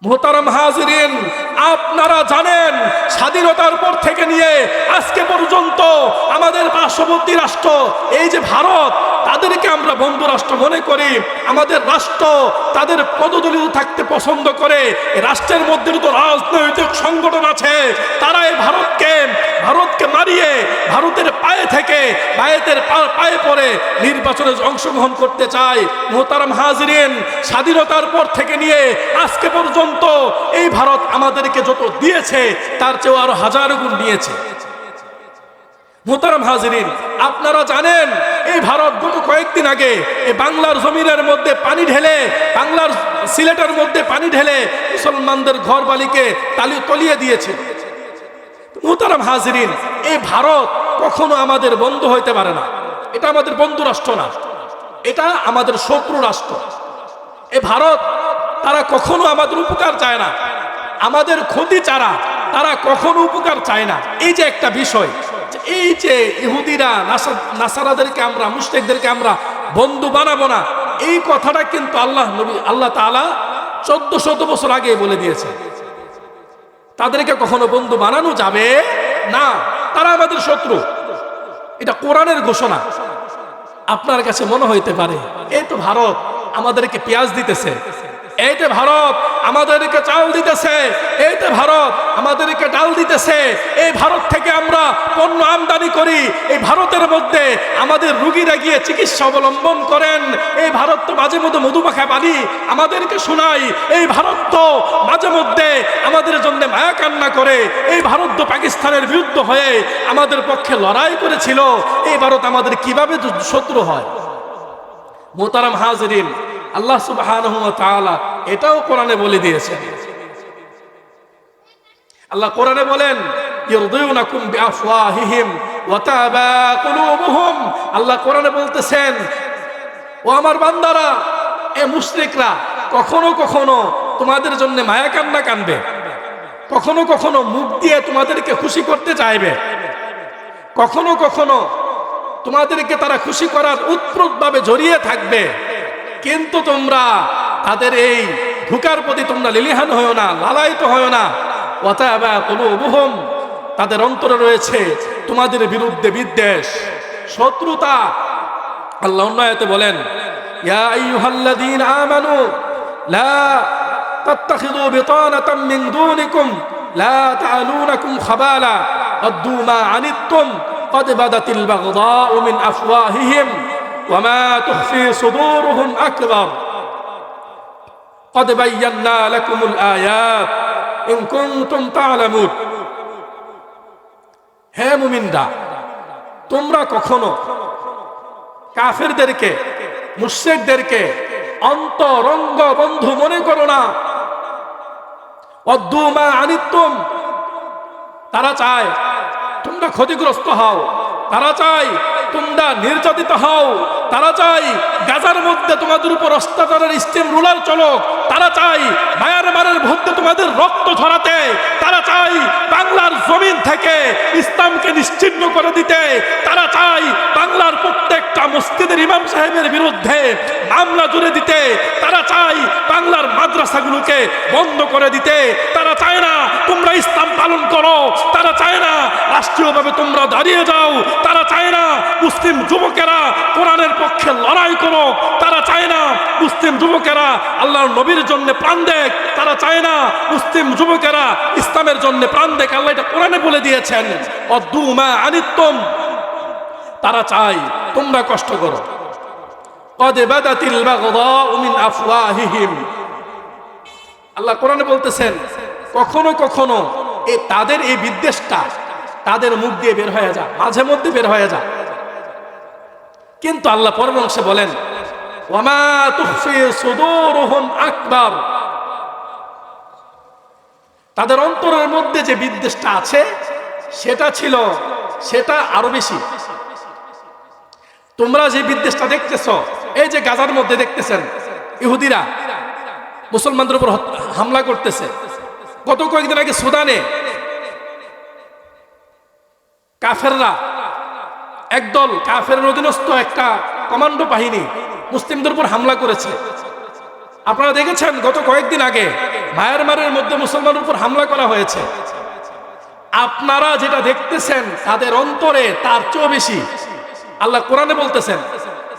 মুহতারাম হাজিরিন, আপনারা জানেন স্বাধীনতার পর থেকে নিয়ে আজকে পর্যন্ত আমাদের পার্শ্ববর্তী রাষ্ট্র এই যে ভারত, তাদেরকে আমরা বন্ধু রাষ্ট্র মনে করি। আমাদের রাষ্ট্র তাদের পদদলিত থাকতে পছন্দ করে। রাষ্ট্রের মধ্যে তো রাজনৈতিক সংগঠন আছে, তারা এই ভারতকে মারিয়ে ভারতের পায়ে থেকে পায়ে পড়ে নির্বাচনে অংশগ্রহণ করতে চায়। মুহতারাম হাজিরিন, স্বাধীনতার পর থেকে নিয়ে আজকে পর্যন্ত এই ভারত আমাদেরকে যত দিয়েছে তার চেয়েও আরো হাজার গুণ নিয়েছে। মুহতারাম হাজিরিন, আপনারা জানেন এই ভারত গত কয়েকদিন আগে এই বাংলার জমিনের মধ্যে পানি ঢেলে, বাংলার সিলেটের মধ্যে পানি ঢেলে মুসলমানদের ঘর বালিকে তলিয়ে দিয়েছে। মুহতারাম হাজিরিন, এই ভারত কখনো আমাদের বন্ধু হইতে পারে না। এটা আমাদের বন্ধু রাষ্ট্র না, এটা আমাদের শত্রু রাষ্ট্র। এই ভারত তারা কখনো আমাদের উপকার চায় না, আমাদের ক্ষতি ছাড়া তারা কখনো উপকার চায় না। এই যে একটা বিষয়, এই যে ইহুদিরা নাসারাদেরকে আমরা, মুশরিকদেরকে আমরা বন্ধু বানাবো না, এই কথাটা কিন্তু আল্লাহ তাআলা 1400 বছর আগে বলে দিয়েছে। তাদেরকে কখনো বন্ধু বানানো যাবে না, তারা আমাদের শত্রু। এটা কোরআনের ঘোষণা। আপনার কাছে মনে হইতে পারে এই তো ভারত আমাদেরকে পেঁয়াজ দিতেছে, এইটা ভারত আমাদেরকে চাল দিতেছে, এইটা ভারত আমাদেরকে ডাল দিতেছে, এই ভারত থেকে আমরা পণ্য আমদানি করি, এই ভারতের মধ্যে আমাদের রুগীরা গিয়ে চিকিৎসা অবলম্বন করেন, এই ভারত তো মাঝে মধ্যে মধুমাখা বাণী আমাদেরকে শোনায়, এই ভারত তো মাঝে মধ্যে আমাদের জন্য মায়া কান্না করে, এই ভারত তো পাকিস্তানের বিরুদ্ধে হয়ে আমাদের পক্ষে লড়াই করেছিল। এই ভারত আমাদের কিভাবে শত্রু হয়? মুহতারাম হাজিরিন, আল্লাহ সুবহানাহু ওয়া তাআলা এটাও কোরআনে বলে দিয়েছেন। আল্লাহ কোরআনে বলেন, ইরদুনাকুম বিআফওয়াহিহিম ওয়া তাবা কুলুবুহুম। আল্লাহ কোরআনে বলতেছেন, ও আমার বান্দারা, এ মুশরিকরা কখনো কখনো তোমাদের জন্য মায়া কান্না কানবে, কখনো কখনো মুখ দিয়ে তোমাদেরকে খুশি করতে চাইবে, কখনো কখনো তোমাদেরকে তারা খুশি করার উৎপ্রুতভাবে জড়িয়ে থাকবে। কিন্তু তোমরা তাদের এই ধোঁকার প্রতি তোমরা লিলিহান হয়ো না, লালায়িত হয়ো না। ওয়াতাবা কুলুবুহুম, তাদের অন্তরে রয়েছে তোমাদের বিরুদ্ধে বিদ্বেষ, শত্রুতা। আল্লাহ অন্য আয়াতে বলেন, ইয়া আইয়ুহাল্লাযীনা আমানু লা তাত্তাখিযু বিতানাতাম মিন দুনিকুম লা তা'লুনাকুম খাবালা ওয়াদ্দু মা আনিত্তুম قد بدت البغضاء من أفواههم وما تخفي صدورهم أكبر قد بينا لكم الآيات إن كنتم تعلمون। হে মুমিনরা, তোমরা কখনো কাফেরদেরকে, মুশরিকদেরকে অন্তরঙ্গ বন্ধু মনে করো না। ওয়াদ্দু মা আনিত্তুম, তারা চায় তোমরা ক্ষতিগ্রস্ত হও, তারা চায় তোমরা নির্যাতিত হও, তারা চায় গাজার মধ্যে তোমাদের উপর অত্যাচারের স্টিম রুলার চলক, তারা চায় মায়ানমারের মধ্যে তোমাদের রক্ত ঝরাতে, তারা চায় বাংলার জমিন থেকে ইসলামকে নিশ্চিহ্ন করে দিতে, তারা চায় বাংলার প্রত্যেকটা মসজিদের ইমাম সাহেবের বিরুদ্ধে মামলা জুড়ে দিতে, তারা চায় বাংলার মাদ্রাসাগুলোকে বন্ধ করে দিতে, তারা চায় না তোমরা ইসলাম পালন করো, তারা চায় না রাষ্ট্রীয়ভাবে তোমরা দাঁড়িয়ে যাও, তারা চায় না মুসলিম যুবকেরা কোরআনের পক্ষে লড়াই করো, তারা চায় না মুসলিম যুবকেরা আল্লাহর নবীর জন্য প্রাণ দেখ, তারা চায় না মুসলিম যুবকেরা ইসলামের জন্য প্রাণ দেখ। আল্লাহ এটা কোরআনে বলে দিয়েছেন, ওয়াদ্দু মা আনিত্তুম, তারা চায় তোমরা কষ্ট করো। কদ বাদাতিল বাগদাউ মিন আফওয়াহিহিম, আল্লাহ কোরআনে বলতেছেন কখনো কখনো তাদের এই বিদ্বেষটা তাদের মুখ দিয়ে বের হয়ে যায়, মাঝে মধ্যে বের হয়ে যায়। কিন্তু আল্লাহ পরের অংশে বলেন, ওয়ামা তুখফি সুদুরুহুম আকবার, তাদের অন্তরের মধ্যে যে বিদ্বেষটা আছে সেটা আরো বেশি। তোমরা যে বিদ্বেষটা দেখতেছো, এই যে গাজার মধ্যে দেখতেছেন ইহুদিরা মুসলমানদের উপর হামলা করতেছে, গত কয়েকদিন আগে সুদানে কাফেররা, একদল কাফের অধীনস্থ একটা কমান্ডো বাহিনী মুসলিমদের উপর হামলা করেছে। আপনারা দেখেছেন গত কয়েকদিন আগে মায়ানমারের মধ্যে মুসলমানের উপর হামলা করা হয়েছে। আপনারা যেটা দেখতেছেন তাদের অন্তরে তার চেয়ে বেশি। আল্লাহ কোরআনে বলতেছেন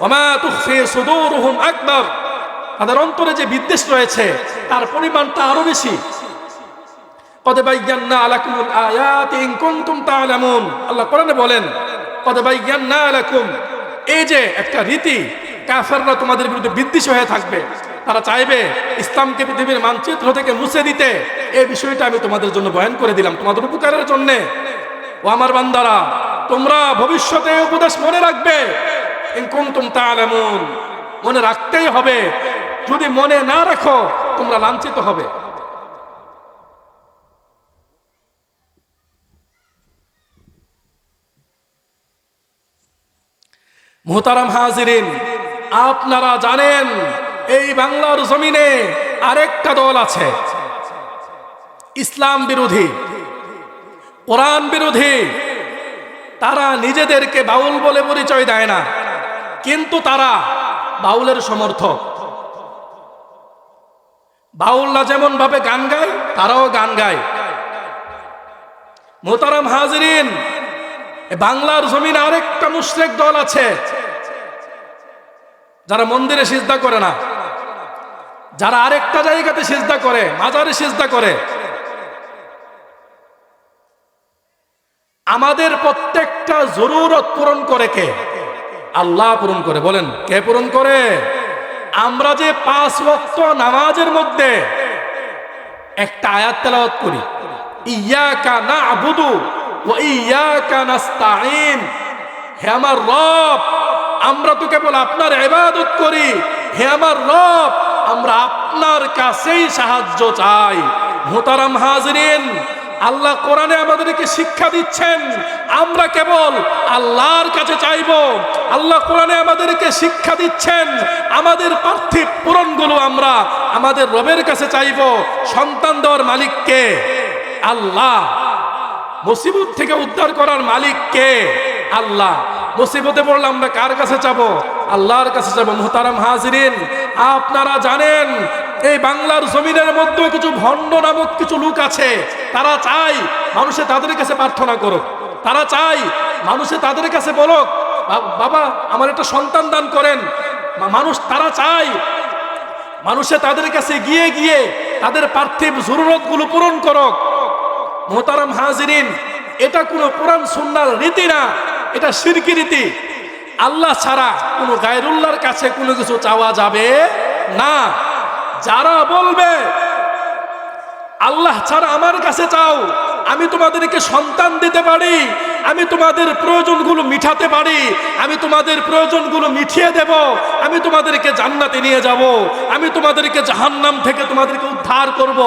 ওমা তুখফি সুদুরুহুম আকবার, তাদের অন্তরে যে বিদ্বেষ রয়েছে তার পরিমাণটা আরো বেশি। কদ বায়্যানা লাকুমুল আয়াতি ইন কুনতুম তা'লামুন, আল্লাহ কোরআনে বলেন কদ বায়্যানা লাকুম, এই যে একটা রীতি, কাফেররা তোমাদের বিরুদ্ধে বিদ্বেষ হয়ে থাকবে, তারা চাইবে ইসলামকে পৃথিবীর মানচিত্র থেকে মুছে দিতে। এই বিষয়টা আমি তোমাদের জন্য বয়ান করে দিলাম তোমাদের উপকারের জন্য। ও আমার বান্দারা, তোমরা ভবিষ্যতে উপদেশ মনে রাখবে, ইন কুনতুম তা'লামুন, মনে রাখতেই হবে। যদি মনে না রাখো তোমরা লাঞ্ছিত হবে। মুহতারাম হাজিরিন, আপনারা জানেন এই বাংলার জমিনে আরেকটা দল আছে, ইসলাম বিরোধী, কোরআন বিরোধী। তারা নিজেদেরকে বাউল বলে পরিচয় দেয় না, কিন্তু তারা বাউলের সমর্থক। বাউলরা যেমন ভাবে গান গায় তারাও গান গায়। মুহতারাম হাজিরিন, বাংলার জমিনে আরেকটা মুশরিক দল আছে যারা মন্দিরে সিজদা করে না, যারা আরেকটা জায়গাতে সিজদা করে, মাজারে সিজদা করে। আমাদের প্রত্যেকটা জরুরত পূরণ করে কে? আল্লাহ পূরণ করে। বলেন কে পূরণ করে? আমরা যে 5 ওয়াক্ত নামাজের মধ্যে একটা আয়াত তেলাওয়াত করি, ইয়াকা না'বুদু ওয়া ইয়াকা নাস্তাঈন, হে আমার রব, আমরা তো কেবল আপনার ইবাদত করি, হে আমার রব, আমরা আপনার কাছেই সাহায্য চাই। মুহতারাম হাজিরিন, আল্লাহ কোরআনে আমাদেরকে শিক্ষা দিচ্ছেন আমরা কেবল আল্লাহর কাছে চাইব। আল্লাহ কোরআনে আমাদেরকে শিক্ষা দিচ্ছেন আমাদের পার্থিব পূরণগুলো আমরা আমাদের রবের কাছে চাইব। সন্তান দেওয়ার মালিক কে? আল্লাহ। মুসিবত থেকে উদ্ধার করার মালিক কে? আল্লাহ। মুসিবতে পড়লে আমরা কার কাছে যাব? আল্লাহর কাছে যাব। মুহতারাম হাজিরিন, আপনারা জানেন এই বাংলার জমিনের মধ্যে কিছু ভণ্ড নামক কিছু লোক আছে, তারা চায় মানুষে তাদের কাছে প্রার্থনা করুক, তারা চায় মানুষে তাদের কাছে বলুক বাবা আমার একটা সন্তান দান করেন। তারা চায় মানুষে তাদের কাছে গিয়ে গিয়ে তাদের পার্থিব জরুরতগুলো পূরণ করুক। মুহতারাম হাজিরিন, এটা কোনো কোরআন সুন্নাহর রীতি না, এটা শিরকি রীতি। আল্লাহ ছাড়া কোনো গায়রুল্লাহর কাছে কোনো কিছু চাওয়া যাবে না। যারা বলবে আল্লাহ ছাড়া আমার কাছে চাও, আমি তোমাদেরকে সন্তান দিতে পারি, আমি তোমাদের প্রয়োজনগুলো মিটাতে পারি, আমি তোমাদের প্রয়োজনগুলো মিটিয়ে দেব, আমি তোমাদেরকে জান্নাতে নিয়ে যাব, আমি তোমাদেরকে জাহান্নাম থেকে তোমাদেরকে উদ্ধার করব,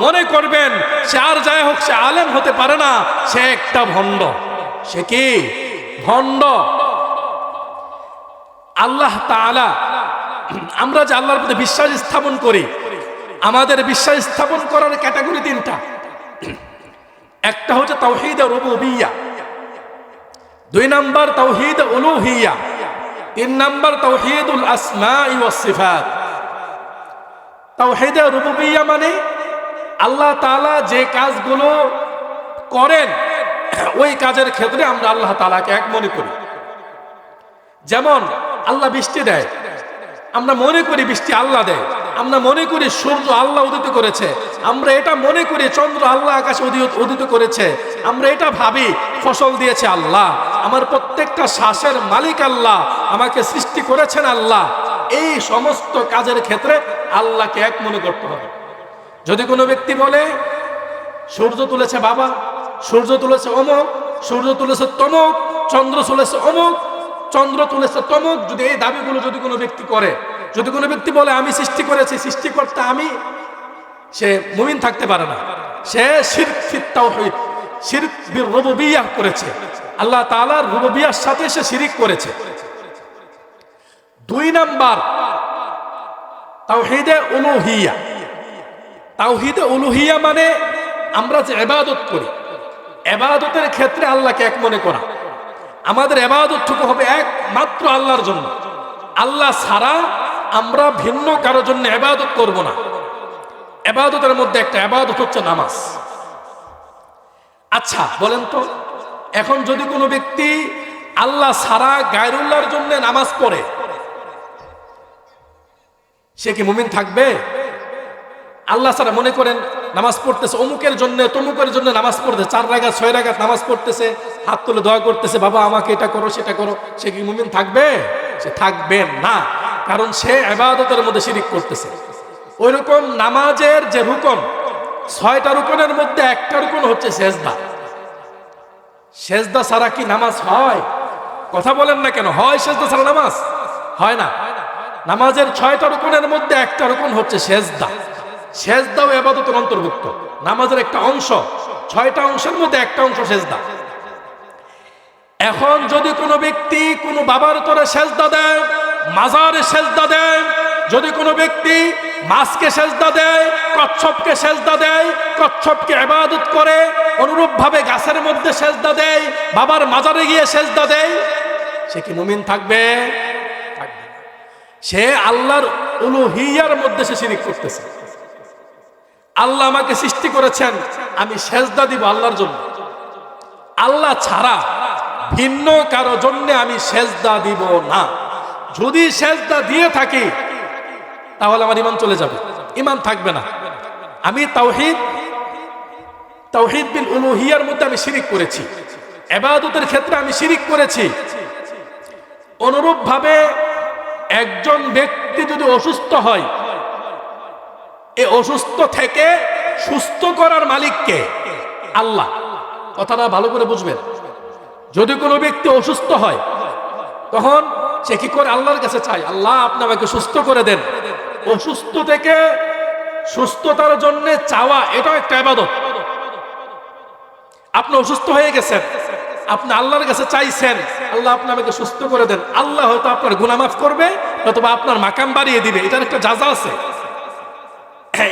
মনে করবেন সে আর যাই হোক সে আলেম হতে পারে না, সে একটা ভণ্ড। সে কি? ভণ্ড। আল্লাহ তাআলা, আমরা যে আল্লাহর প্রতি বিশ্বাস স্থাপন করি, আমাদের বিশ্বাস স্থাপন করার ক্যাটাগরি 3টা। একটা হচ্ছে তাওহীদ রুবুবিয়্যাহ, 2 নাম্বার তাওহীদ উলুহিয়্যাহ, 3 নাম্বার তাওহীদুল আসমাই ওয়াস সিফাত। তাওহীদ রুবুবিয়্যাহ মানে আল্লাহ তাআলা যে কাজগুলো করেন ওই কাজের ক্ষেত্রে আমরা আল্লাহ তাআলাকে এক মনে করি। যেমন আল্লাহ বৃষ্টি দেয়, আমরা মনে করি বৃষ্টি আল্লাহ দেয়। আমরা মনে করি সূর্য আল্লাহ উদিত করেছে, আমরা এটা মনে করি চন্দ্র আল্লাহ আকাশে উদিত করেছে, আমরা এটা ভাবি ফসল দিয়েছে আল্লাহ, আমার প্রত্যেকটা শ্বাসের মালিক আল্লাহ, আমাকে সৃষ্টি করেছেন আল্লাহ। এই সমস্ত কাজের ক্ষেত্রে আল্লাহকে এক মনে করতে হবে। যদি কোনো ব্যক্তি বলে সূর্য তুলেছে বাবা, সূর্য তুলেছে অমুক, সূর্য তুলেছে তমুক, চন্দ্র তুলেছে অমুক, চন্দ্র তুলেছে তমুক, যদি এই দাবিগুলো যদি কোনো ব্যক্তি করে, যদি কোনো ব্যক্তি বলে আমি সৃষ্টি করেছি, সৃষ্টিকর্তা আমি, সে মুমিন থাকতে পারে না। সে শিরক ফিত তাওহীদ, শিরক বির রুবুবিয়্যাহ করেছে, আল্লাহ তাআলার রুবুবিয়্যাহর সাথে সে শিরক করেছে। 2 নাম্বার তাওহীদে উলুহিয়্যাহ। তাওহীদে উলুহিয়্যাহ মানে আমরা যে ইবাদত করি, ইবাদতের ক্ষেত্রে আল্লাহকে এক মনে করা। আমাদের ইবাদতটুকু হবে একমাত্র আল্লাহর জন্য। আল্লাহ ছাড়া আমরা ভিন্ন কারোর জন্য ইবাদত করব না। ইবাদতের মধ্যে একটা ইবাদত হচ্ছে নামাজ। আচ্ছা বলেন তো, এখন যদি কোনো ব্যক্তি আল্লাহ ছাড়া গায়রুল্লাহর জন্য নামাজ পড়ে, সে কি মুমিন থাকবে? আল্লাহ ছাড়া মনে করেন নামাজ পড়তেছে, অমুকের জন্য তমুকের জন্য নামাজ পড়তেছে, 4 রাকাত 6 রাকাত নামাজ পড়তেছে, হাত তুলে দোয়া করতেছে, বাবা আমাকে এটা করো সেটা করো, সে কি মুমিন থাকবে? সে থাকবে না, কারণ সে ইবাদতের মধ্যে শিরিক করতেছে। ওইরকম নামাজের যে রুকন, 6টা রুকনের মধ্যে একটা রুকন হচ্ছে সেজদা। সেজদা ছাড়া কি নামাজ হয়? কথা বলেন না কেন, হয় সেজদা ছাড়া নামাজ? হয় না। নামাজের 6টা রুকনের মধ্যে একটা রুকন হচ্ছে সেজদা। সেজদাও ইবাদতের অন্তর্ভুক্ত, নামাজের একটা অংশ। 6টা অংশের মধ্যে একটা অংশ সেজদা। এখন যদি কোনো ব্যক্তি কোনো বাবার তরে সেজদা দেয়, মাজারে সেজদা দেয়, যদি কোনো ব্যক্তি মাছকে সেজদা দেয়, কচ্ছপকে সেজদা দেয়, কচ্ছপকে ইবাদত করে, অনুরূপভাবে গাছের মধ্যে সেজদা দেয়, বাবার মাজারে গিয়ে সেজদা দেয়, সে কি মুমিন থাকবে? থাকবে না। সে আল্লাহর উলুহিয়ার মধ্যে সে শিরিক করতেছে। আল্লাহ আমাকে সৃষ্টি করেছেন, আমি সেজদা দিব আল্লাহর জন্য, আল্লাহ ছাড়া ভিন্ন কারো জন্য আমি সেজদা দিব না। যদি সেজদা দিয়ে থাকি তাহলে আমার ঈমান চলে যাবে, ঈমান থাকবে না। আমি তাওহীদ বিল উলুহিয়ার মধ্যে আমি শিরিক করেছি, ইবাদতের ক্ষেত্রে আমি শিরিক করেছি। অনুরূপভাবে একজন ব্যক্তি যদি অসুস্থ হয়, এই অসুস্থ থেকে সুস্থ করার মালিককে? আল্লাহ। কথাটা ভালো করে বুঝবেন। যদি কোনো ব্যক্তি অসুস্থ হয়, তখন সে কি করে? আল্লাহর কাছে চাই, আল্লাহ আপনি আমাকে সুস্থ করে দেন। অসুস্থ থেকে সুস্থতার জন্য চাওয়া, এটাও একটা ইবাদত। আপনি অসুস্থ হয়ে গেছেন, আপনি আল্লাহর কাছে চাইছেন, আল্লাহ আপনি আমাকে সুস্থ করে দেন। আল্লাহ হয়তো আপনার গুনাহ মাফ করবে, অথবা আপনার মাকাম বাড়িয়ে দিবে, এটার একটা জাযা আছে,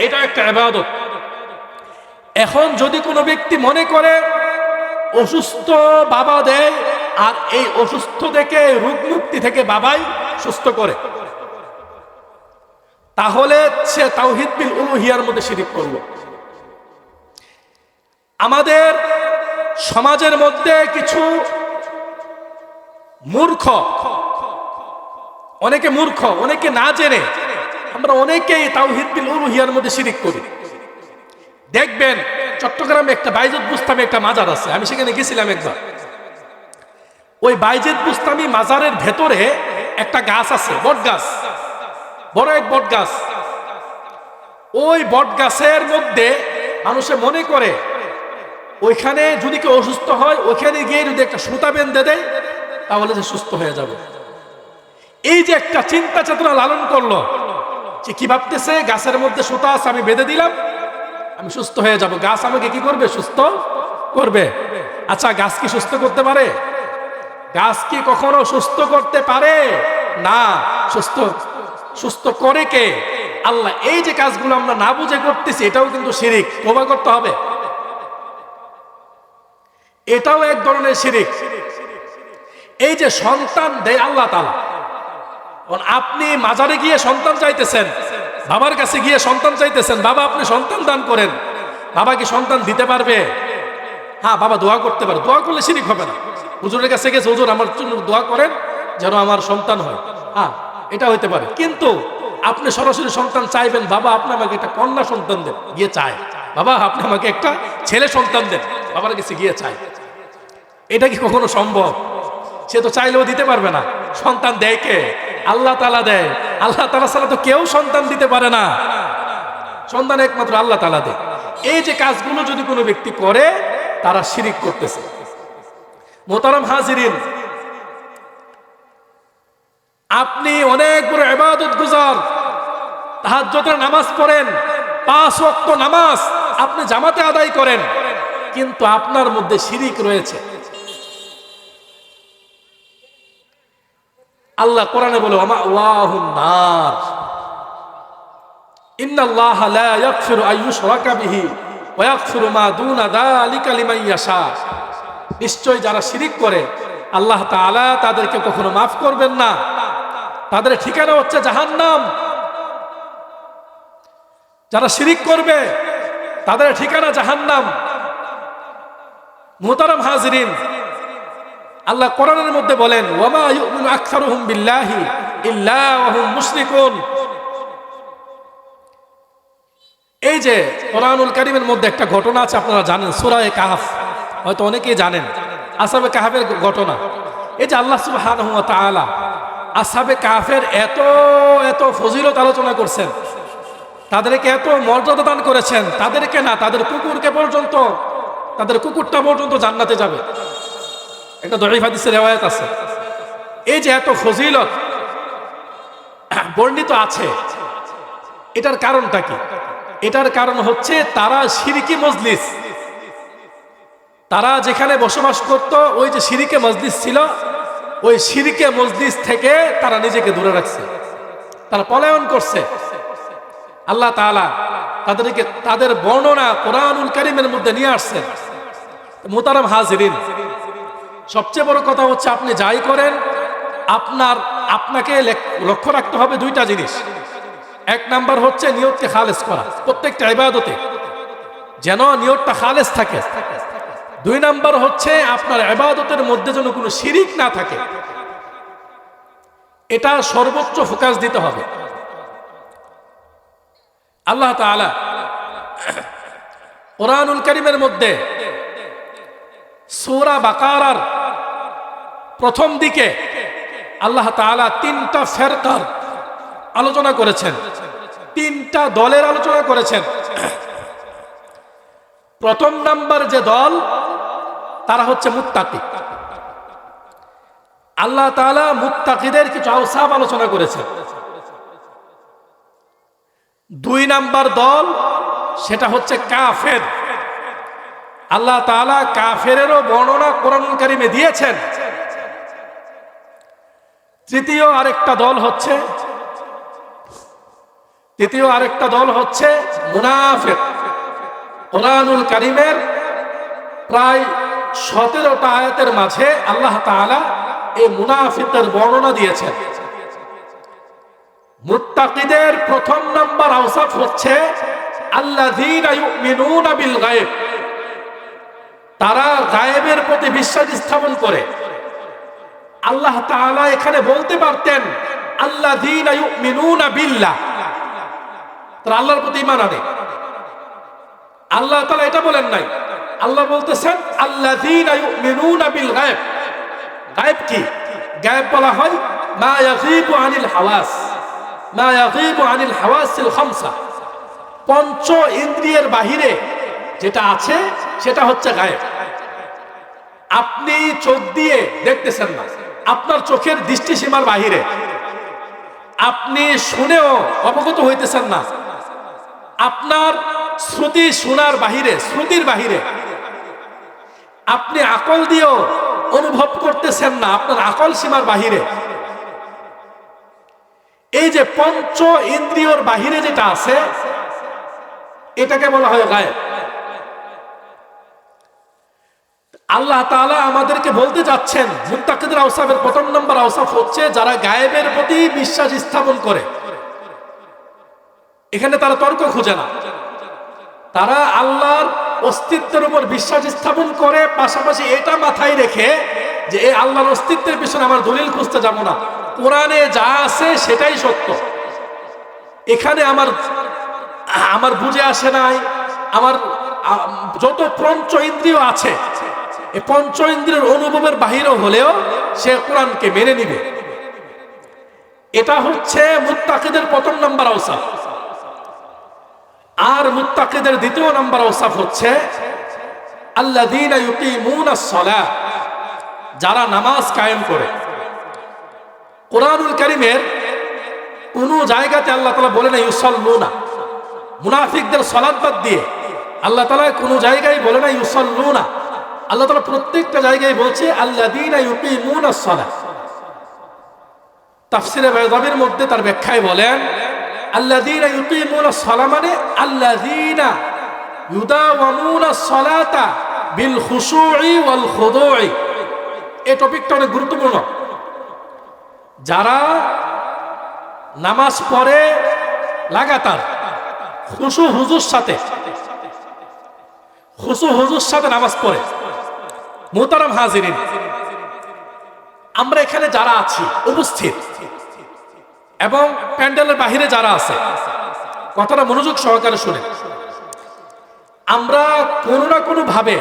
এটা একটা ইবাদত। এখন যদি কোনো ব্যক্তি মনে করে অসুস্থ বাবা দেয়, আর এই অসুস্থ থেকে রোগ মুক্তি থেকে বাবাই সুস্থ করে, তাহলে সে তাওহীদ বিল উলুহিয়ার মধ্যে শিরিক করলো। আমাদের সমাজের মধ্যে কিছু মূর্খ, অনেকে মূর্খ, অনেকে না জেনে আমরা অনেকেই তাওহীদ বিল উলুহিয়ার মধ্যে শিরিক করি। দেখবেন চট্টগ্রামে একটা বাইজিদ বুস্তামি একটা মাজার আছে, আমি সেখানে গেছিলাম একবার। ওই বাইজিদ বুস্তামি মাজারের ভেতরে একটা গাছ আছে, বট গাছ, বড় এক বট গাছ। ওই বট গাছের মধ্যে মানুষে মনে করে ওইখানে যদি কেউ অসুস্থ হয়, ওইখানে গিয়ে যদি একটা সুতা বেঁধে দেয় তাহলে সে সুস্থ হয়ে যাবে। এই যে একটা চিন্তা চেতনা লালন করলো, যে কি ভাবতেছে গাছের মধ্যে সুতা আছে, আমি বেঁধে দিলাম, আমি সুস্থ হয়ে যাব, গাছ আমাকে কি করবে? সুস্থ করবে। আচ্ছা, গাছ কি সুস্থ করতে পারে? গাছ কি কখনো সুস্থ করতে পারে না। সুস্থ করে কে? আল্লাহ। এই যে কাজগুলো আমরা না বুঝে করতেছি, এটাও কিন্তু শিরিক, তওবা করতে হবে। এটাও এক ধরনের শিরিক। এই যে সন্তান দেয় আল্লাহ তাআলা, আপনি মাজারে গিয়ে সন্তান চাইতেছেন, বাবার কাছে গিয়ে সন্তান চাইতেছেন, বাবা আপনি সন্তান দান করেন, বাবা কি সন্তান দিতে পারবে? হ্যাঁ, বাবা দোয়া করতে পারে, দোয়া করলে শিরিক হবে না। হুজুরের কাছে গেছে, হুজুর আমার জন্য দোয়া করেন যেন আমার সন্তান হয়, হ্যাঁ এটা হইতে পারে। কিন্তু আপনি সরাসরি সন্তান চাইবেন, বাবা আপনি আমাকে একটা কন্যা সন্তান দেন, গিয়ে চায়, বাবা আপনি আমাকে একটা ছেলে সন্তান দেন, বাবার কাছে গিয়ে চায়, এটা কি কখনো সম্ভব? সে তো চাইলেও দিতে পারবে না। সন্তান দেয় কে? আল্লাহ তাআলা দেয়। আল্লাহ তাআলা ছাড়া তো কেউ সন্তান দিতে পারে না, সন্তান একমাত্র আল্লাহ তাআলা দেয়। এই যে কাজগুলো যদি কোনো ব্যক্তি করে, তারা শিরিক করতেছে। মোহতারাম হাজিরিন, আপনি অনেক বড় ইবাদত গুজার, তাহাজ্জুদের নামাজ পড়েন, 5 ওয়াক্ত নামাজ আপনি জামাতে আদায় করেন, কিন্তু আপনার মধ্যে শিরিক রয়েছে। আল্লাহ কোরআনে বলে, ওয়াহুন নার, ইন্নাল্লাহা লা ইয়াগফিরু আন ইউশরাকা বিহি ওয়া ইয়াগফিরু মা দুনা যালিকা লিমান ইয়াশা। নিশ্চয় যারা শিরিক করে আল্লাহ তাআলা তাদেরকে কখনো মাফ করবেন না, তাদের ঠিকানা হচ্ছে জাহান্নাম। যারা শিরিক করবে তাদের ঠিকানা জাহান্নাম। মুহতারাম হাজিরিন, আল্লাহ কোরআনের মধ্যে বলেন, ওয়ামা ইউমিনু আকসারুহুম বিল্লাহি ইল্লা ওয়া হুম মুশরিকুন। এই যে কোরআনুল কারীমের মধ্যে একটা ঘটনা আছে, আপনারা জানেন, সূরা কাহফ, হয়তো অনেকেই জানেন আসহাবে কাহফের ঘটনা। এই যে আল্লাহ সুবহানাহু ওয়া তাআলা আসহাবে কাহফের এত এত ফজিলত আলোচনা করছেন, তাদেরকে এত মর্যাদা দান করেছেন, তাদেরকে না, তাদের কুকুরকে পর্যন্ত, তাদের কুকুরটা পর্যন্ত জান্নাতে যাবে। একটা দঈফ হাদিসের রিওয়ায়াত আছে। এই যে এত ফজিলত বর্ণিত আছে, এটার কারণটা কি? এটার কারণ হচ্ছে তারা শিরকি মজলিস, তারা যেখানে বসবাস করত ওই যে শিরকে মজলিস ছিল, ওই শিরকে মজলিস থেকে তারা নিজেকে দূরে রাখছে, তারা পলায়ন করছে। আল্লাহ তাআলা তাদেরকে, তাদের বর্ণনা কোরআনুল কারীমের মধ্যে নিয়ে আসছেন। মুহতারাম হাজিরিন, সবচেয়ে বড় কথা হচ্ছে আপনি যাই করেন, আপনাকে লক্ষ্য রাখতে হবে দুইটা জিনিস। এক নাম্বার হচ্ছে নিয়তকে খালেস করা, প্রত্যেকটা ইবাদতে যেন নিয়তটা খালেস থাকে। দুই নাম্বার হচ্ছে আপনার ইবাদতের মধ্যে যেন কোনো শিরিক না থাকে, এটা সর্বোচ্চ ফোকাস দিতে হবে। আল্লাহ তাআলা কোরআনুল কারীমের মধ্যে সূরা বাকারার প্রথম দিকে আল্লাহ তাআলা তিনটা ফেরকার আলোচনা করেছেন, তিনটা দলের আলোচনা করেছেন। প্রথম নাম্বার যে দল, তারা হচ্ছে মুত্তাকি। আল্লাহ তাআলা মুত্তাকিদের কিছু আওসাফ আলোচনা করেছেন। দুই নাম্বার দল, সেটা হচ্ছে কাফের। আল্লাহ তাআলা কাফেরেরও বর্ণনা কোরআনুল কারীমে দিয়েছেন। তৃতীয় আরেকটা দল হচ্ছে মুনাফিক। কোরআনুল কারীমের প্রায় 17টা আয়াতের মাঝে আল্লাহ তাআলা এই মুনাফিকদের বর্ণনা দিয়েছেন। মুত্তাকিদের প্রথম নাম্বার আওসাফ হচ্ছে আল্লাযীনা ইউমিনুনা বিল গায়ব, তারা গায়েবের প্রতি বিশ্বাস স্থাপন করে। আল্লাহ তাআলা এখানে বলতে পারতেন আল্লাযীনা ইউমিনুনা বিল্লাহ, তারা আল্লাহর প্রতি ঈমান আনে। আল্লাহ তাআলা এটা বলেন নাই, আল্লাহ বলতেছেন আল্লাযীনা ইউমিনুনা বিল গায়ব। গায়ব কি? গায়ব বলা হয় মা ইয়াগীবু আনিল হাওয়াস, মা ইয়াগীবু আনিল হাওয়াসিল খামসা, পঞ্চ ইন্দ্রিয়ের বাহিরে যেটা আছে সেটা হচ্ছে গায়েব। আপনি চোখ দিয়ে দেখতেছেন না, আপনার চোখের দৃষ্টিসীমার বাহিরে। আপনি শুনেও অবগত হইতেছেন না, আপনার শ্রুতি শোনার বাহিরে, শ্রুতির বাহিরে। আপনি আকল দিয়েও অনুভব করতেছেন না, আপনার আকল সীমার বাহিরে। এই যে পঞ্চ ইন্দ্রিয়র বাহিরে যেটা আছে, এটাকে বলা হয় গায়েব। আল্লাহ তাআলা আমাদেরকে বলতে যাচ্ছেন মুত্তাকিদের আওসাফের প্রথম নম্বর আওসাফ হচ্ছে যারা গায়েবের প্রতি বিশ্বাস স্থাপন করে। এখানে তারা তর্ক খুঁজে না, তারা আল্লাহর অস্তিত্বের উপর বিশ্বাস স্থাপন করে, পাশাপাশি এটা মাথায় রেখে যে এই আল্লাহর অস্তিত্বের পিছনে আমার দলিল খুঁজতে যাব না, কোরআনে যা আছে সেটাই সত্য। এখানে আমার বুঝে আসে নাই, আমার যত পঞ্চ ইন্দ্রিয় আছে, এই পঞ্চ ইন্দ্রিয়ের অনুভবের বাহিরে হলেও সে কোরআনকে মেনে নিবে। এটা হচ্ছে মুত্তাকিদের প্রথম নাম্বার আওসাফ। আর মুত্তাকিদের দ্বিতীয় নাম্বার আওসাফ হচ্ছে আল্লাযীনা ইউকিমুনাস সালাহ, যারা নামাজ কায়েম করে। কোরআনুল কারীমের কোন জায়গাতে আল্লাহ তাআলা বলে না ইউসাল্লুনা, মুনাফিকদের সালাত বাদ দিয়ে আল্লাহ তাআলা কোন জায়গায় বলে না ইউসাল্লুনা। আল্লাহ তাআলা প্রত্যেকটা জায়গায় বলছে আল্লাযীনা ইউকিমুনাস সালাহ। তাফসীরে বাইদাবীর মধ্যে তার ব্যাখ্যায় বলেন আল্লাযীনা ইউকিমুনাস সালাহ মানে আল্লাযীনা ইউদাওয়ামুনাস সালাতা বিল খুশুই ওয়াল খুদুই। এই টপিকটা অনেক গুরুত্বপূর্ণ। যারা নামাজ পড়ে লাগাতার খুশু হুজুর সাথে নামাজ পড়ে। মুহতারাম হাজিরিন, আমরা এখানে যারা আছি উপস্থিত এবং প্যান্ডেলের বাহিরে যারা আছে, কথাটা মনোযোগ সহকারে শুনে, আমরা কোনো না কোনো ভাবে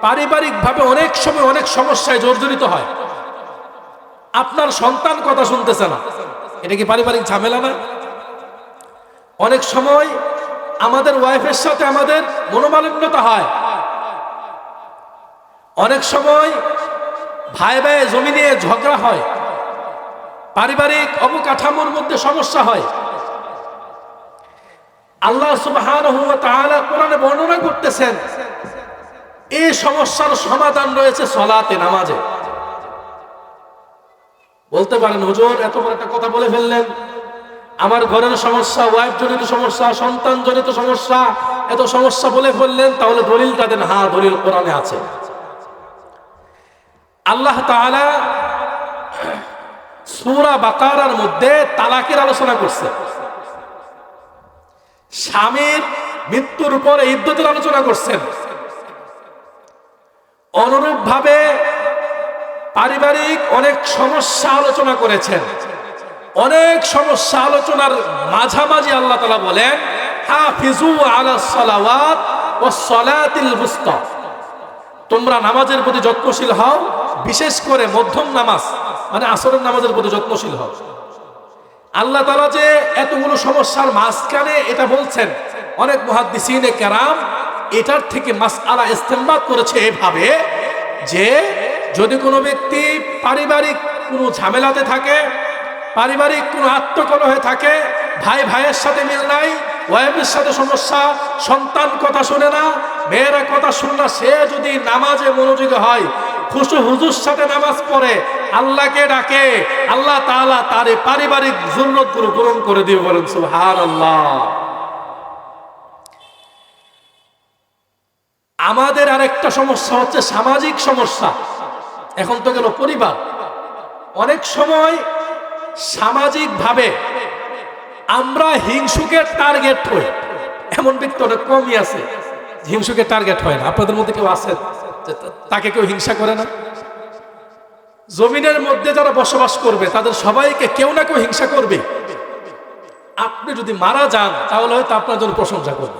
পারিবারিক ভাবে অনেক সময় অনেক সমস্যায় জর্জরিত হয়। আপনার সন্তান কথা শুনতেছে না, এটা কি পারিবারিক ঝামেলা না? অনেক সময় আমাদের ওয়াইফের সাথে আমাদের মনোমালিন্যতা হয়, অনেক সময় ভাই ভাই জমি নিয়ে ঝগড়া হয়, পারিবারিক অবকাঠামোর মধ্যে সমস্যা হয়। আল্লাহ সুবহানাহু ওয়া তাআলা কোরআনে বর্ণনা করতেছেন এই সমস্যার সমাধান রয়েছে সালাতে, নামাজে। বলতে পারেন হুজুর এত বড় একটা কথা বলে ফেললেন, আমার ঘরের সমস্যা, ওয়াইফ জনিত সমস্যা, সন্তান জনিত সমস্যা, এত সমস্যা বলে ফেললেন, তাহলে দলিলটা দেন। হ্যাঁ, দলিল কোরআনে আছে। আল্লাহ তাআলা সূরা বাকারার মধ্যে তালাকের আলোচনা করছে, স্বামীর মৃত্যুর পরে ইদ্দতের আলোচনা করছেন। অনুরূপ ভাবে পারিবারিক অনেক সমস্যা আলোচনা করেছেন। অনেক সমস্যা আলোচনার মাঝামাঝি আল্লাহ তাআলা বলেন, হাফিজু আলাস সালাওয়াত ওয়াস সালাতিল বুস্তা, তোমরা নামাজের প্রতি যত্নশীল হও, বিশেষ করে মধ্যম নামাজ মানে আসরের নামাজের প্রতি যত্নশীল হও। আল্লাহ তাআলা যে এতগুলো সমস্যার মাঝখানে এটা বলছেন, অনেক মুহাদ্দিসিনে কেরাম এটার থেকে মাসআলা ইস্তেমবাত করেছে এভাবে যে যদি কোনো ব্যক্তি পারিবারিক কোনো ঝামেলাতে থাকে, পারিবারিক কোনো আত্মকলহে থাকে, ভাই ভাইয়ের সাথে মিল নাই, ওয়াইফের সাথে সমস্যা, সন্তান কথা শুনে না, মেয়েরা কথা শুনে না, সে যদি নামাজে মনোযোগী হয়, খুশু হুজুর সাথে নামাজ পড়ে, আল্লাহকে ডাকে, আল্লাহ তাআলা তার পারিবারিক জরুরতগুলো পূরণ করে দিবে। বলেন সুবহানাল্লাহ। আমাদের আরেকটা সমস্যা হচ্ছে সামাজিক সমস্যা। এখন তো গেল পরিবার, অনেক সময় সামাজিক ভাবে আমরা হিংসুকের টার্গেট হই। এমন ব্যক্তি অনেক কমই আছে হিংসুকের টার্গেট হয় না। আপনাদের মধ্যে কেউ আছে তাকে কেউ হিংসা করে না? জমিনের মধ্যে যারা বসবাস করবে তাদের সবাইকে কেউ না কেউ হিংসা করবে। আপনি যদি মারা যান তাহলে হয়তো আপনার জন্য প্রশংসা করবে।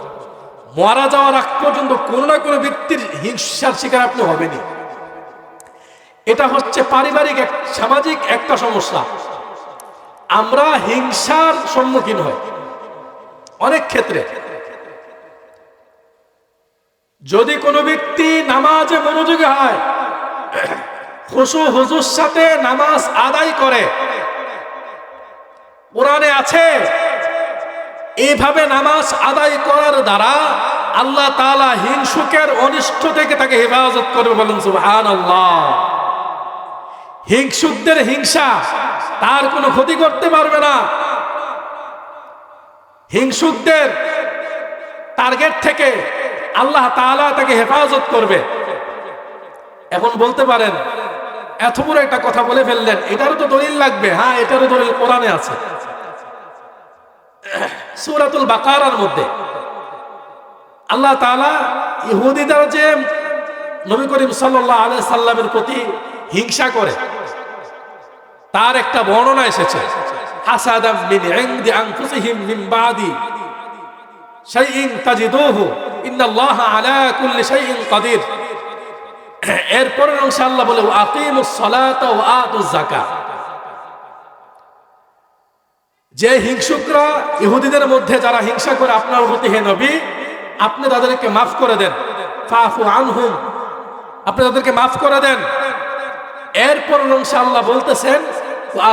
মারা যাওয়ার আগ পর্যন্ত কোনো না কোনো ব্যক্তির হিংসার শিকার আপনি হবেনই। এটা হচ্ছে পারিবারিক সামাজিক একটা সমস্যা। আমরা হিংসার সম্মুখীন হই অনেক ক্ষেত্রে। যদি কোনো ব্যক্তি নামাজে মনোযোগী হয়, খুশু হুজুর সাথে নামাজ আদায় করে, কোরআনে আছে এইভাবে নামাজ আদায় করার দ্বারা আল্লাহ তাআলা হিংসুকের অনিষ্ট থেকে তাকে হেফাজত করবে। বলেন সুবহানাল্লাহ। হিংসুকদের হিংসা তার কোনো ক্ষতি করতে পারবে না। হিংসুকদের টার্গেট থেকে আল্লাহ তাআলা তাকে হেফাজত করবে। এখন বলতে পারেন এত বড় একটা কথা বলে ফেললেন, এটারও তো দলিল লাগবে। হ্যাঁ, এটারও দলিল কোরআনে আছে। সূরাতুল বাকারার মধ্যে আল্লাহ তাআলা ইহুদিরা যে নবী করিম সাল্লাল্লাহু আলাইহি সাল্লামের প্রতি হিংসা করে তার একটা বর্ণনা এসেছে। হাসাদাম মিন ইনদি আনফুসিহিম মিন বাদি শাইইন তাজিদুহু ইন্নাল্লাহা আলা কুল্লি শাইইন কাদির। এরপর ইনশাআল্লাহ বলে আকিমুস সালাতা ওয়া আতুজ যাকাত। যে হিংসুকরা ইহুদিদের মধ্যে যারা হিংসা করে আপনার প্রতি, হে নবী আপনি তাদেরকে মাফ করে দেন, ফাফু আনহুম, আপনি তাদেরকে মাফ করে দেন। এরপর ইনশাআল্লাহ বলতেছেন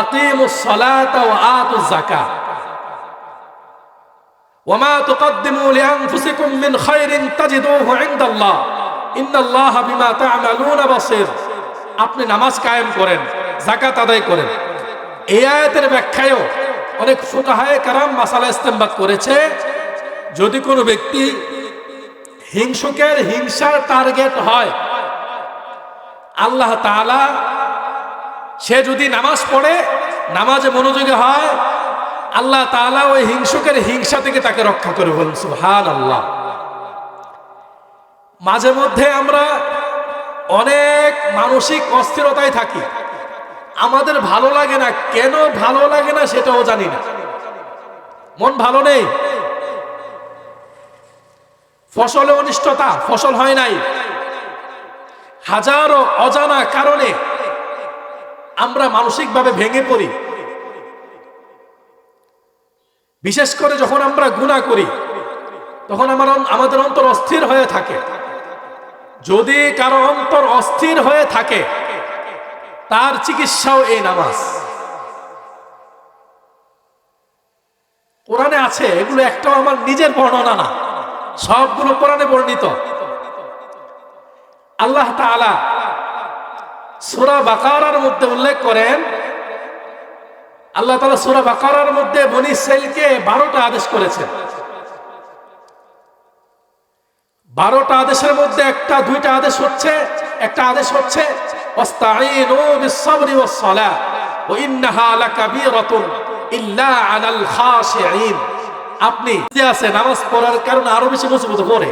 আকিমুস সালাতা ওয়া আতুজ যাকাত ওয়া মা তুকদ্দিমু লিআনফুসিকুম মিন খায়রিন তাজিদুহু ইনদাল্লাহ ইন্নাল্লাহা বিমা তা'মালুনা বাসীর। আপনি নামাজ কায়েম করেন, যাকাত আদায় করেন। এই আয়াতের ব্যাখ্যায়ও অনেক ফুকাহায়ে কেরাম মাসালা ইস্তেমবাত করেছে, যদি কোনো ব্যক্তি হিংসুকের হিংসার টার্গেট হয়, আল্লাহ তাআলা সে যদি নামাজ পড়ে, নামাজে মনোযোগী হয়, আল্লাহ তাআলা ওই হিংসুকের হিংসা থেকে তাকে রক্ষা করে। বলুন সুবহানাল্লাহ। মাঝে মধ্যে আমরা অনেক মানসিক অস্থিরতায় থাকি, আমাদের ভালো লাগে না। কেন ভালো লাগে না সেটাও জানি না। মন ভালো নেই, ফসলে অনিষ্টতা, ফসল হয় নাই, হাজারো অজানা কারণে আমরা মানসিকভাবে ভেঙে পড়ি। বিশেষ করে যখন আমরা গুনাহ করি তখন আমাদের অন্তর অস্থির হয়ে থাকে। যদি কারো অন্তর অস্থির হয়ে থাকে তার চিকিৎসাও এই নামাজ। কোরআনে আছে, এগুলো একটাও আমার নিজের বর্ণনা না, সবগুলো কোরআনে বর্ণিত। আল্লাহ তাআলা সূরা বাকারার মধ্যে উল্লেখ করেন, আল্লাহ তাআলা সূরা বাকারার মধ্যে বনী ইসরাঈলকে 12টা আদেশ করেছেন। 12টা আদেশের মধ্যে দুইটা আদেশ হচ্ছে, একটা আদেশ হচ্ছে ওয়াস্তাঈনু বিস-সাবরি ওয়াস-সালাহ ওয়া ইন্নাহা লাকাবীরাতুন ইল্লা আলাল খাশিঈন। আপনি যে আছে নামাজ পড়ার কারণে আরো বেশি মজবুত করে।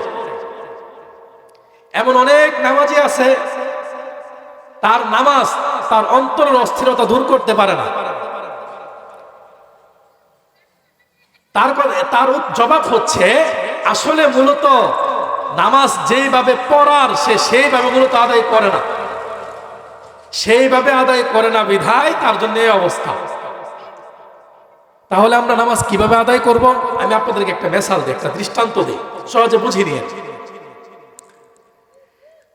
এমন অনেক নামাজি আছে তার নামাজ তার অন্তরের অস্থিরতা দূর করতে পারে না। তার জবাব হচ্ছে, আসলে মূলত নামাজ যেইভাবে পড়ার সে সেইভাবে মূলত আদায় করে না, সেইভাবে আদায় করে না বিধায় তার জন্য এই অবস্থা। তাহলে আমরা নামাজ কিভাবে আদায় করব? আমি আপনাদেরকে একটা মেসাল দিই, একটা দৃষ্টান্ত দিই, সহজে বুঝিয়ে নিয়ে।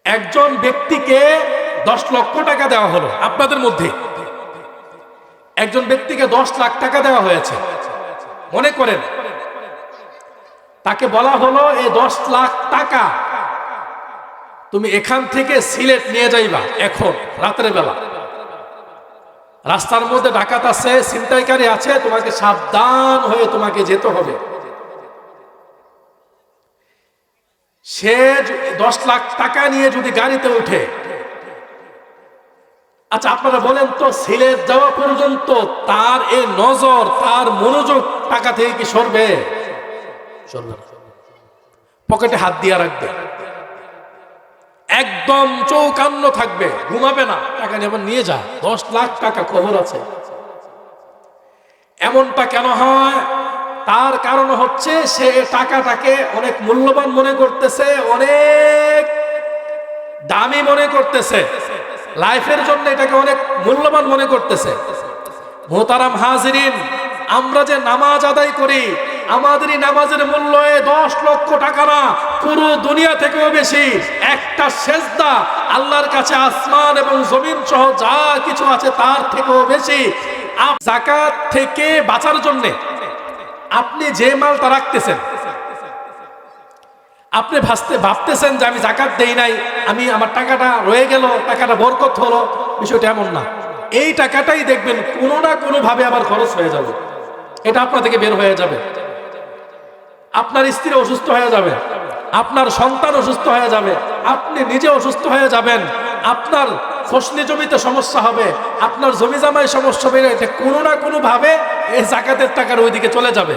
একজন ব্যক্তিকে 10 লক্ষ টাকা দেওয়া হলো। আপনাদের মধ্যে একজন ব্যক্তিকে 10 লাখ টাকা দেওয়া হয়েছে। মনে করেন তাকে বলা হলো এই 10 লাখ টাকা তুমি এখান থেকে সিলেট নিয়ে যাইবা এখন রাতের বেলা। রাস্তার মধ্যে ডাকাত আছে, ছিনতাইকারী আছে, তোমাকে সাবধান হয়ে তোমাকে যেতে হবে। সে 10 লাখ টাকা নিয়ে যদি গাড়িতে উঠে, আচ্ছা আপনারা বলেন তো, সিলেট যাওয়া পর্যন্ত তার এই নজর, তার মনোযোগ টাকা থেকে কি সরবে? পকেটে হাত দিয়ে রাখবে, একদম চৌকান্ন থাকবে, ঘুমাবে না। টাকা নিয়ে যা, 10 লাখ টাকা, খবর আছে। এমনটা কেন হয়? তার কারণ হচ্ছে সে টাকাটাকে অনেক মূল্যবান মনে করতেছে, অনেক দামি মনে করতেছে, লাইফের জন্য এটাকে অনেক মূল্যবান মনে করতেছে। মোহতারাম হাজিরিন, আমরা যে নামাজ আদায় করি, আমাদের এই নামাজের মূল্য 10 লক্ষ টাকা না, পুরো দুনিয়া থেকেও বেশি। একটা সেজদা আল্লাহর কাছে আসমান এবং জমিন সহ যা কিছু আছে তার থেকেও বেশি। যাকাত থেকে বাঁচার জন্য আপনি যে মালটা রাখতেছেন, আপনি ভাবতেছেন যে আমি যাকাত দেই নাই, আমার টাকাটা রয়ে গেল, টাকাটা বরকত হলো। বিষয়টা এমন না। এই টাকাটাই দেখবেন কোনো না কোনো ভাবে আবার খরচ হয়ে যাবে, এটা আপনার থেকে বের হয়ে যাবে। আপনার স্ত্রী অসুস্থ হয়ে যাবে, আপনার সন্তান অসুস্থ হয়ে যাবে, আপনি নিজে অসুস্থ হয়ে যাবেন, আপনার ফসলি জমিতে সমস্যা হবে, আপনার জমি জামায় সমস্যা হবে। এটা কোনো না কোনো ভাবে এই যাকাতের টাকার ওইদিকে চলে যাবে।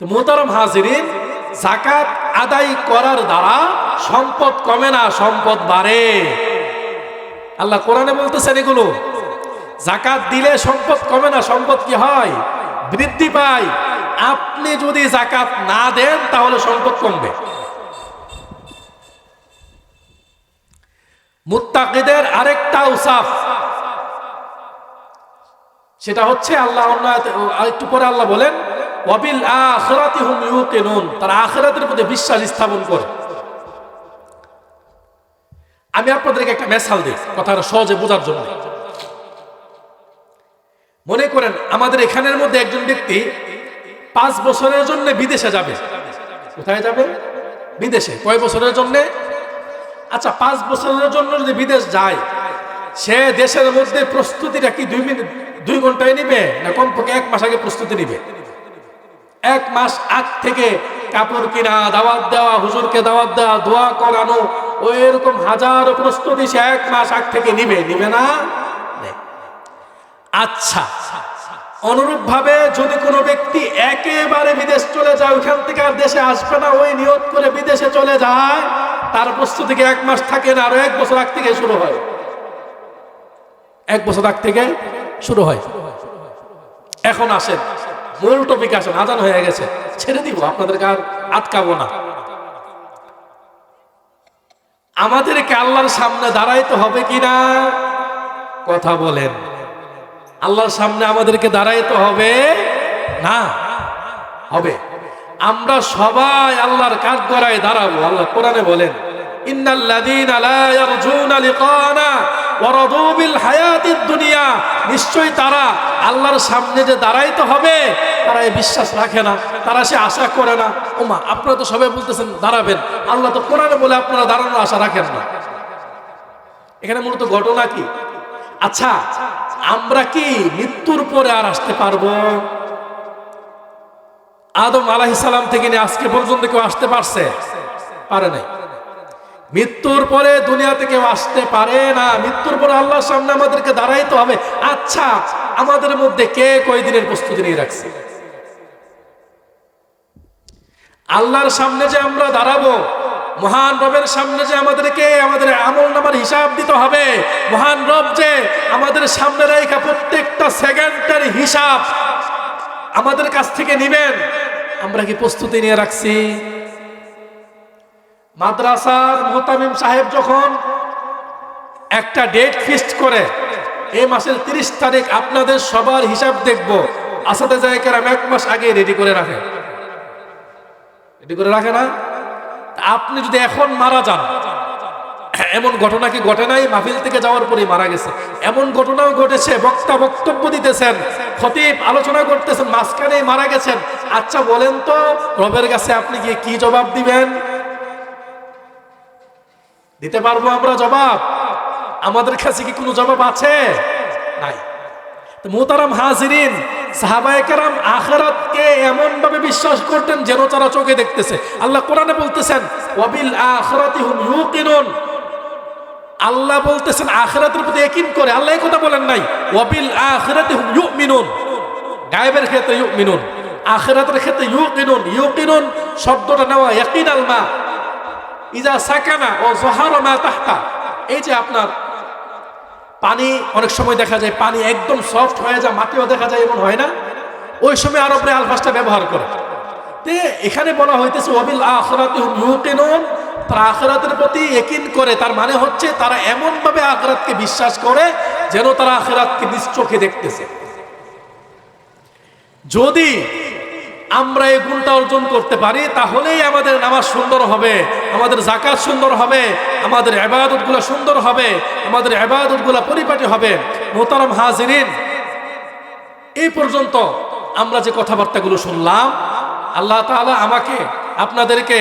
তো মোহতারাম হাজিরিন, যাকাত আদায় করার দ্বারা সম্পদ কমে না, সম্পদ বাড়ে। আল্লাহ কোরআনে বলতেছেন এগুলো। যাকাত দিলে সম্পদ কমে না, সম্পদ কি হয়? বৃদ্ধি পায়। আপনি যদি যাকাত না দেন তাহলে সম্পদ কমবে। মুত্তাকিদের আরেকটা উসাফ, সেটা হচ্ছে আল্লাহ একটু পরে আল্লাহ বলেন ওয়াবিল আখিরাতি হুম ইউকিনুন, তারা আখিরাতের প্রতি বিশ্বাস স্থাপন করে। আমি আপনাদেরকে একটা মেসাল দিই কথাটা সহজে বোঝার জন্য। মনে করেন আমাদের এখানের মধ্যে একজন ব্যক্তি 5 বছরের জন্য বিদেশে যাবে। কোথায় যাবে? বিদেশে। কয় বছরের জন্য? আচ্ছা 5 বছরের জন্য যদি বিদেশ যায়, সে দেশের মধ্যে প্রস্তুতিটা কি 2 ঘন্টায় নিবে, না কমপক্ষে 1 মাস আগে প্রস্তুতি নিবে? 1 মাস আগ থেকে কাপড় কিনা, দাওয়াত দেওয়া, হুজুরকে দাওয়াত দেওয়া, দোয়া করানো, ওই এরকম হাজারো প্রস্তুতি সে 1 মাস আগ থেকে নিবে না? আচ্ছা অনুরূপভাবে যদি কোনো ব্যক্তি একেবারে বিদেশ চলে যায়, ওখান থেকে আর দেশে আসবে না, ওই নিয়ত করে বিদেশে চলে যায়, তার প্রস্তুতি থেকে 1 মাস থাকে না, আরো 1 বছর আগ থেকে শুরু হয়। 1 বছর আগ থেকে শুরু হয়। এখন আসেন মূল টপিক, আসেন। আজান হয়ে গেছে, ছেড়ে দিব, আপনাদেরকে আর আটকাবো না। আমাদেরকে আল্লাহর সামনে দাঁড়াইতে হবে কিনা কথা বলেন? আল্লাহর সামনে আমাদেরকে দাঁড়াইতে হবে না? হবে। আমরা সবাই আল্লাহর কাঠগড়ায় দাঁড়াবো। আল্লাহ কোরআনে বলেন, ইন্নাল্লাযীনা লা ইয়ারজুনা লিকানা ওয়া রাদু বিল হায়াতিদ দুনিয়া, নিশ্চয়ই তারা আল্লাহর সামনে যে দাঁড়াইতে হবে তারা এই বিশ্বাস রাখে না, তারা সে আশা করে না। ওমা, আপনারা তো সবাই বলতেছেন দাঁড়াবেন, আল্লাহ তো কোরআনে বলে আপনারা দাঁড়ানোর আশা রাখেন না। এখানে মূলত ঘটনা কি? আচ্ছা, আমরা কি মৃত্যুর পরে আর আসতে পারবো? আদম আলাইহিস সালাম থেকে নিয়ে আজকে পর্যন্ত কেউ আসতে পারছে? পারে নাই। মৃত্যুর পরে দুনিয়াতে কেউ আসতে পারে না। মৃত্যুর পরে আল্লাহর সামনে আমাদেরকে দাঁড়াইতে হবে। আচ্ছা, আমাদের মধ্যে কে কয়দিনের প্রস্তুতি নিয়ে রাখছে? আল্লাহর সামনে যে আমরা দাঁড়াবো, মহান রবের সামনে যে আমাদেরকে আমাদের আমল নামার হিসাব দিতে হবে, মহান রব যে আমাদের সামনে রেখা প্রত্যেকটা সেকেন্ডের হিসাব আমাদের কাছ থেকে নেবেন, আমরা কি প্রস্তুতি নিয়ে রাখছি? মাদ্রাসার মুতামিম সাহেব যখন একটা ডেট ফিক্সড করে, এই মাসের 30 তারিখ আপনাদের সবার হিসাব দেখব, আসাতেজায়ে কেরাম 1 মাস আগে রেডি করে রাখে। রেডি করে রাখে না? আপনি যদি এখন মারা যান, এমন ঘটনা কি ঘটে নাই? মাহফিল থেকে যাওয়ার পরেই মারা গেছে, এমন ঘটনাও ঘটেছে। বক্তা বক্তব্য দিতেছেন, খতিব আলোচনা করতেছেন, মাঝখানেই মারা গেছেন। আচ্ছা বলেন তো, রবের কাছে আপনি কি জবাব দিবেন? দিতে পারবো আমরা জবাব? আমাদের কাছে কি কোনো জবাব আছে? নাই। তো মুহতারাম হাজিরিন, সাহাবায়ে কেরাম আখিরাতকে এমন ভাবে বিশ্বাস করতেন যেন তারা চোখে দেখতেছে। আল্লাহ কোরআনে বলতেছেন, ওয়াবিল আখিরাতি হুম ইউকিনুন। আল্লাহ বলতেছেন আখিরাতের প্রতি ইয়াকিন করে। আল্লাহ এই কথা বলেন নাই ওয়াবিল আখিরাতি হুম ইউমিনুন। গায়েবের ক্ষেত্রে ইউমিনুন, আখিরাতের ক্ষেত্রে ইউকিনুন। ইউকিনুন শব্দটা নেওয়া ইয়াকিনাল মা ইজা সাকানা ও যহারা মা তাহতা। এই যে আপনার পানি অনেক সময় দেখা যায় পানি একদম সফট হয়ে যায়, মাটিও দেখা যায়, এমন হয় না? ওই সময় আরবরা আলফাজটা ব্যবহার করে। তে এখানে বলা হইতেছে ওয়াবিল আখিরাতি হুম ইউকিনুন, তারা আখিরাতের প্রতি ইয়াকিন করে। তার মানে হচ্ছে তারা এমন ভাবে আখিরাতকে বিশ্বাস করে যেন তারা আখিরাতকে নিজ চোখে দেখতেছে। যদি আমরা এই গুণটা অর্জন করতে পারি, তাহলেই আমাদের নামাজ সুন্দর হবে, আমাদের যাকাত সুন্দর হবে, আমাদের ইবাদতগুলো সুন্দর হবে, আমাদের ইবাদতগুলো পরিপাটি হবে। মুহতারাম হাজিরিন, এই পর্যন্ত আমরা যে কথাবার্তাগুলো শুনলাম, আল্লাহ তাআলা আমাকে আপনাদেরকে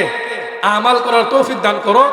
আমাল করার তৌফিক দান করো।